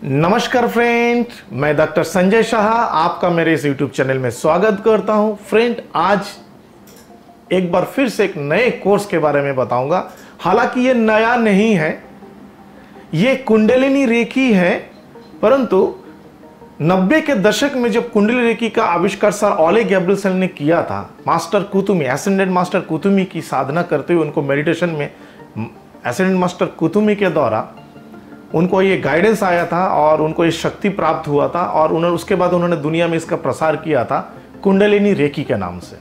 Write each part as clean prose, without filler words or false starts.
नमस्कार फ्रेंड, मैं डॉक्टर संजय शाह आपका मेरे इस यूट्यूब चैनल में स्वागत करता हूं। फ्रेंड, आज एक बार फिर से एक नए कोर्स के बारे में बताऊंगा। हालांकि ये नया नहीं है, ये कुंडलिनी रेकी है, परंतु 90 के दशक में जब कुंडली रेकी का आविष्कार सर ओले गैब्रिएल्सन ने किया था, मास्टर कुतुमी, एसेंडेंट मास्टर कुतुमी की साधना करते हुए उनको मेडिटेशन में एसेंडेंट मास्टर कुतुमी के द्वारा उनको ये गाइडेंस आया था और उनको ये शक्ति प्राप्त हुआ था और उसके बाद उन्होंने दुनिया में इसका प्रसार किया था कुंडलिनी रेकी के नाम से।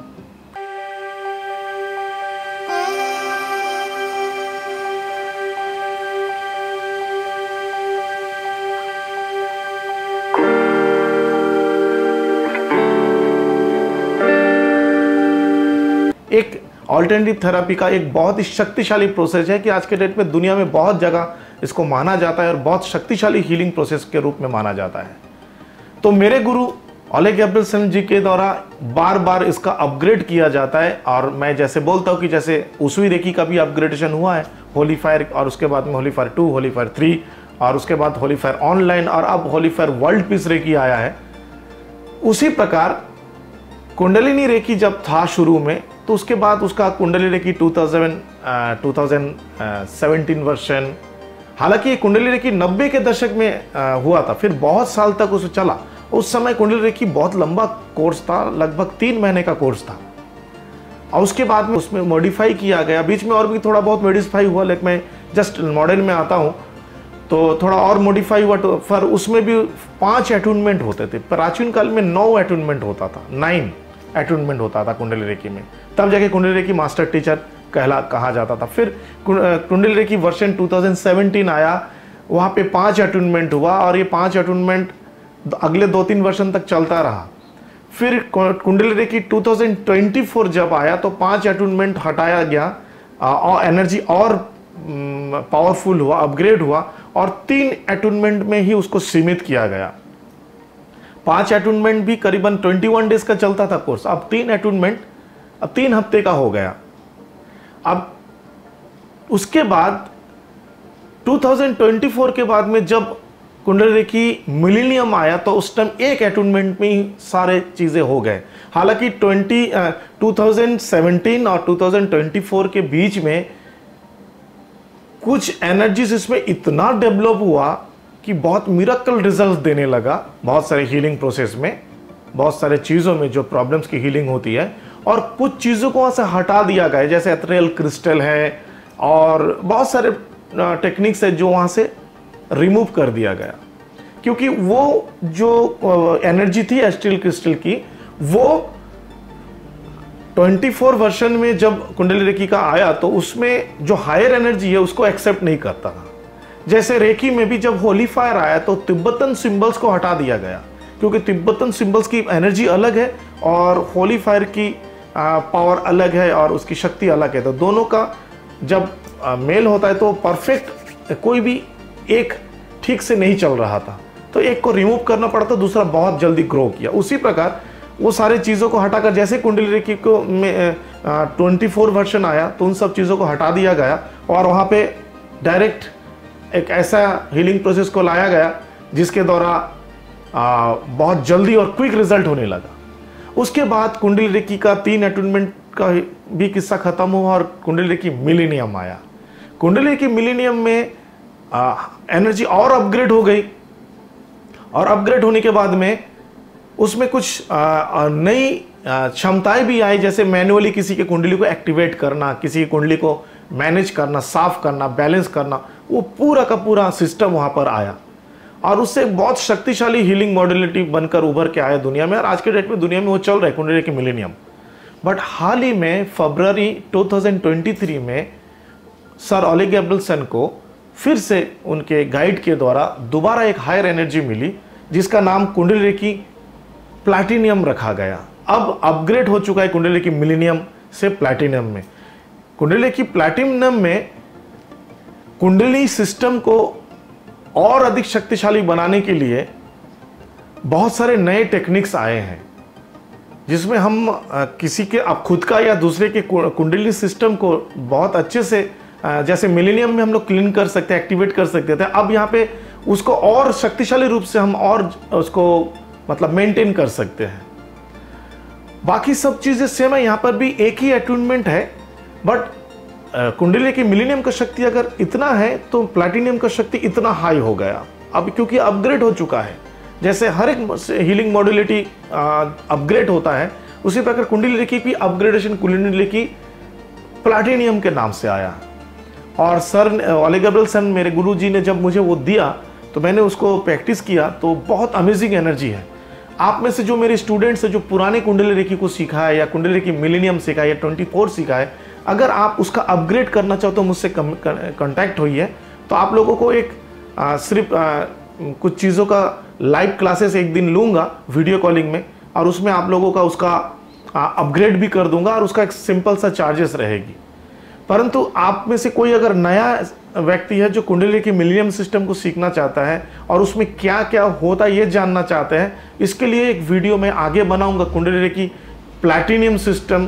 एक ऑल्टरनेटिव थेरेपी का एक बहुत ही शक्तिशाली प्रोसेस है कि आज के डेट में दुनिया में बहुत जगह इसको माना जाता है और बहुत शक्तिशाली हीलिंग प्रोसेस के रूप में माना जाता है। तो मेरे गुरु ओले गैब्रिएल्सन जी के द्वारा बार बार इसका अपग्रेड किया जाता है और मैं जैसे बोलता हूँ कि जैसे उसूई रेकी का भी अपग्रेडेशन हुआ है, होली फायर और उसके बाद में होली फायर 2, होली फायर 3 और उसके बाद होली फायर ऑनलाइन और अब holy fire world peace reiki आया है। उसी प्रकार कुंडलिनी रेकी जब था शुरू में, तो उसके बाद उसका कुंडली रेकी 2017 वर्जन, हालांकि ये कुंडली रेकी 90 के दशक में हुआ था, फिर बहुत साल तक उसे चला। उस समय कुंडली रेकी बहुत लंबा कोर्स था, लगभग 3 महीने का कोर्स था और उसके बाद में उसमें मॉडिफाई किया गया। बीच में और भी थोड़ा बहुत मॉडिफाई हुआ, लेकिन मैं जस्ट मॉडर्न में आता हूँ तो थोड़ा और मॉडिफाई हुआ। तो फिर उसमें भी 5 अटूनमेंट होते थे। प्राचीन काल में 9 अटूनमेंट होता था, 9 अटूनमेंट होता था कुंडली रेकी में, तब जाके कुंडली रेकी मास्टर टीचर कहा जाता था। फिर कुंडली रेकी वर्जन 2017 आया, वहाँ पे 5 अटूनमेंट हुआ और ये 5 अटूनमेंट अगले 2-3 वर्षन तक चलता रहा। फिर कुंडली रेकी 2024 जब आया तो 5 अटूनमेंट हटाया गया और एनर्जी और पावरफुल हुआ, अपग्रेड हुआ और 3 अटूनमेंट में ही उसको सीमित किया गया। 5 अटूनमेंट भी करीबन 21 डेज का चलता था कोर्स, अब 3 अटूनमेंट अब 3 हफ्ते का हो गया। अब उसके बाद 2024 के बाद में जब कुंडली रेकी मिलेनियम आया तो उस टाइम 1 अटूनमेंट में ही सारे चीज़ें हो गए। हालांकि 2017 और 2024 के बीच में कुछ एनर्जीज इसमें इतना डेवलप हुआ कि बहुत मिरेकल रिजल्ट देने लगा। बहुत सारे हीलिंग प्रोसेस में, बहुत सारे चीज़ों में जो प्रॉब्लम्स की हीलिंग होती है, और कुछ चीज़ों को वहाँ से हटा दिया गया, जैसे एथेरियल क्रिस्टल है और बहुत सारे टेक्निक्स है जो वहाँ से रिमूव कर दिया गया, क्योंकि वो जो एनर्जी थी एथेरियल क्रिस्टल की, वो 24 वर्जन में जब कुंडली रेकी का आया तो उसमें जो हायर एनर्जी है उसको एक्सेप्ट नहीं करता था। जैसे रेकी में भी जब होली फायर आया तो तिब्बतन सिंबल्स को हटा दिया गया, क्योंकि तिब्बतन सिंबल्स की एनर्जी अलग है और होली फायर की पावर अलग है और उसकी शक्ति अलग है। तो दोनों का जब मेल होता है तो परफेक्ट, कोई भी एक ठीक से नहीं चल रहा था तो एक को रिमूव करना पड़ा तो दूसरा बहुत जल्दी ग्रो किया। उसी प्रकार वो सारी चीज़ों को हटाकर, जैसे कुंडली रेकी को में 24 वर्जन आया तो उन सब चीज़ों को हटा दिया गया और वहाँ पे डायरेक्ट एक ऐसा हीलिंग प्रोसेस को लाया गया जिसके द्वारा बहुत जल्दी और क्विक रिजल्ट होने लगा। उसके बाद कुंडली रेकी का 3 अटूनमेंट का भी किस्सा खत्म हुआ और कुंडली रेकी मिलेनियम आया। कुंडली रेकी मिलेनियम में एनर्जी और अपग्रेड हो गई और अपग्रेड होने के बाद में उसमें कुछ नई क्षमताएं भी आई, जैसे मैन्युअली किसी के कुंडली को एक्टिवेट करना, किसी की कुंडली को मैनेज करना, साफ करना, बैलेंस करना, वो पूरा का पूरा सिस्टम वहाँ पर आया और उससे बहुत शक्तिशाली हीलिंग मॉडलिटी बनकर उभर के आया दुनिया में। और आज के डेट में दुनिया में वो चल रहा है कुंडली रेकी मिलेनियम। बट हाल ही में फरवरी 2023 में सर ओले गैब्रिएल्सन को फिर से उनके गाइड के द्वारा दोबारा एक हायर एनर्जी मिली, जिसका नाम कुंडली रेकी प्लैटिनियम रखा गया। अब अपग्रेड हो चुका है कुंडली रेकी मिलेनियम से प्लैटिनियम में। कुंडली रेकी प्लैटिनियम में कुंडली सिस्टम को और अधिक शक्तिशाली बनाने के लिए बहुत सारे नए टेक्निक्स आए हैं, जिसमें हम किसी के, अब खुद का या दूसरे के कुंडली सिस्टम को बहुत अच्छे से जैसे मिलेनियम में हम लोग क्लीन कर सकते हैं, एक्टिवेट कर सकते थे, अब यहाँ पे उसको और शक्तिशाली रूप से हम और उसको मतलब मेंटेन कर सकते हैं। बाकी सब चीज़ें सेम है, यहाँ पर भी एक ही अट्यूनमेंट है, बट कुंडली की मिलीनियम का शक्ति अगर इतना है तो प्लैटिनियम का शक्ति इतना हाई हो गया अब, क्योंकि अपग्रेड हो चुका है। जैसे हर एक हीलिंग मॉड्यूलिटी अपग्रेड होता है, उसी प्रकार कुंडली की भी अपग्रेडेशन कुंडली की प्लैटिनियम के नाम से आया। और सर ओले गैब्रियल सन मेरे गुरुजी ने जब मुझे वो दिया तो मैंने उसको प्रैक्टिस किया, तो बहुत अमेजिंग एनर्जी है। आप में से जो मेरे स्टूडेंट्स हैं जो पुराने कुंडली रेकी को सीखा है या कुंडली रेकी मिलीनियम सीखा है या 24 सीखा है, अगर आप उसका अपग्रेड करना चाहो तो मुझसे कांटेक्ट होइए। तो आप लोगों को एक सिर्फ कुछ चीज़ों का लाइव क्लासेस एक दिन लूँगा वीडियो कॉलिंग में, और उसमें आप लोगों का उसका अपग्रेड भी कर दूंगा और उसका एक सिंपल सा चार्जेस रहेगी। परंतु आप में से कोई अगर नया व्यक्ति है जो कुंडली की मिलीनियम सिस्टम को सीखना चाहता है और उसमें क्या क्या होता है ये जानना चाहते हैं, इसके लिए एक वीडियो मैं आगे बनाऊंगा कुंडली की प्लैटिनियम सिस्टम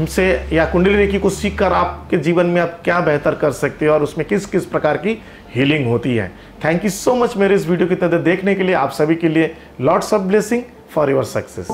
से, या कुंडली रेकी को सीखकर आपके जीवन में आप क्या बेहतर कर सकते हो और उसमें किस किस प्रकार की हीलिंग होती है। थैंक यू सो मच मेरे इस वीडियो की तरह देखने के लिए। आप सभी के लिए lots of blessing for your success.